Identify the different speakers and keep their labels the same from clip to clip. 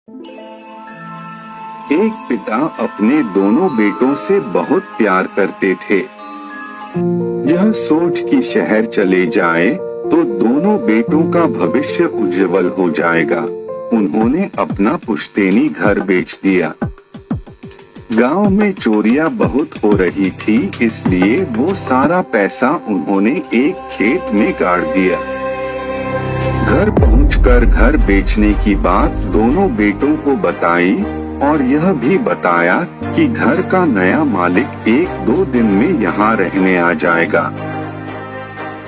Speaker 1: एक पिता अपने दोनों बेटों से बहुत प्यार करते थे। यह सोच कि शहर चले जाए तो दोनों बेटों का भविष्य उज्जवल हो जाएगा, उन्होंने अपना पुश्तैनी घर बेच दिया। गांव में चोरियां बहुत हो रही थी, इसलिए वो सारा पैसा उन्होंने एक खेत में गाड़ दिया। घर पहुंचकर घर बेचने की बात दोनों बेटों को बताई और यह भी बताया कि घर का नया मालिक 1-2 दिन में यहाँ रहने आ जाएगा,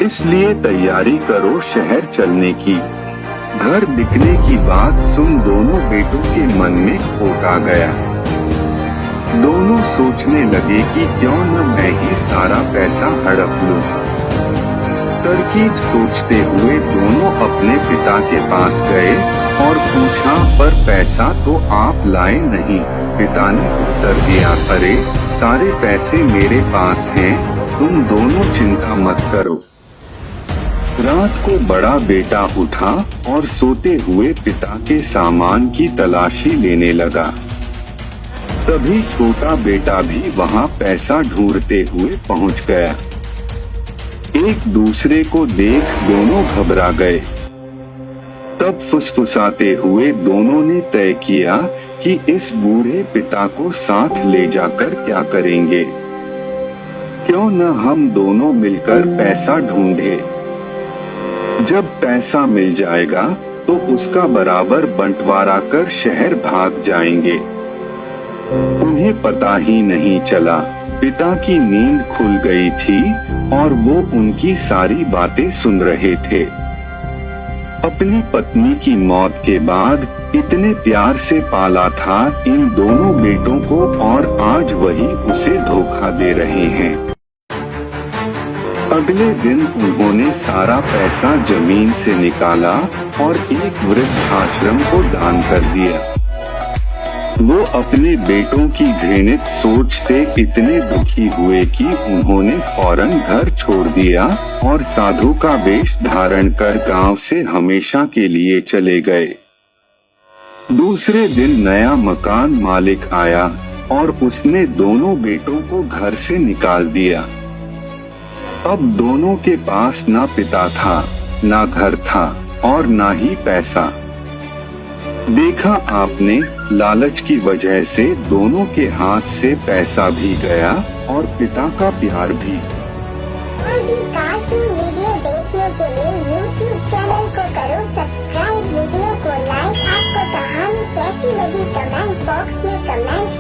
Speaker 1: इसलिए तैयारी करो शहर चलने की। घर बिकने की बात सुन दोनों बेटों के मन में खोट आ गया। दोनों सोचने लगे कि क्यों न मैं ही सारा पैसा हड़प लूं। तरकीब सोचते हुए दोनों अपने पिता के पास गए और पूछा, पर पैसा तो आप लाए नहीं। पिता ने उत्तर दिया, अरे सारे पैसे मेरे पास हैं, तुम दोनों चिंता मत करो। रात को बड़ा बेटा उठा और सोते हुए पिता के सामान की तलाशी लेने लगा। तभी छोटा बेटा भी वहां पैसा ढूंढते हुए पहुंच गया। एक दूसरे को देख दोनों घबरा गए। तब फुसफुसाते हुए दोनों ने तय किया कि इस बूढ़े पिता को साथ ले जाकर क्या करेंगे, क्यों न हम दोनों मिलकर पैसा ढूंढे। जब पैसा मिल जाएगा तो उसका बराबर बंटवारा कर शहर भाग जाएंगे। उन्हें पता ही नहीं चला, पिता की नींद खुल गई थी और वो उनकी सारी बातें सुन रहे थे। अपनी पत्नी की मौत के बाद इतने प्यार से पाला था इन दोनों बेटों को, और आज वही उसे धोखा दे रहे हैं। अगले दिन उन्होंने सारा पैसा जमीन से निकाला और एक वृद्धाश्रम को दान कर दिया। वो अपने बेटों की घृणित सोच से इतने दुखी हुए कि उन्होंने फौरन घर छोड़ दिया और साधु का वेश धारण कर गांव से हमेशा के लिए चले गए। दूसरे दिन नया मकान मालिक आया और उसने दोनों बेटों को घर से निकाल दिया। अब दोनों के पास ना पिता था, ना घर था और ना ही पैसा। देखा आपने, लालच की वजह से दोनों के हाथ से पैसा भी गया और पिता का प्यार भी।
Speaker 2: और भी कार्टून वीडियो देखने के लिए YouTube चैनल को करो सब्सक्राइब, वीडियो को लाइक। आपको कहानी कैसी लगी कमेंट बॉक्स में कमेंट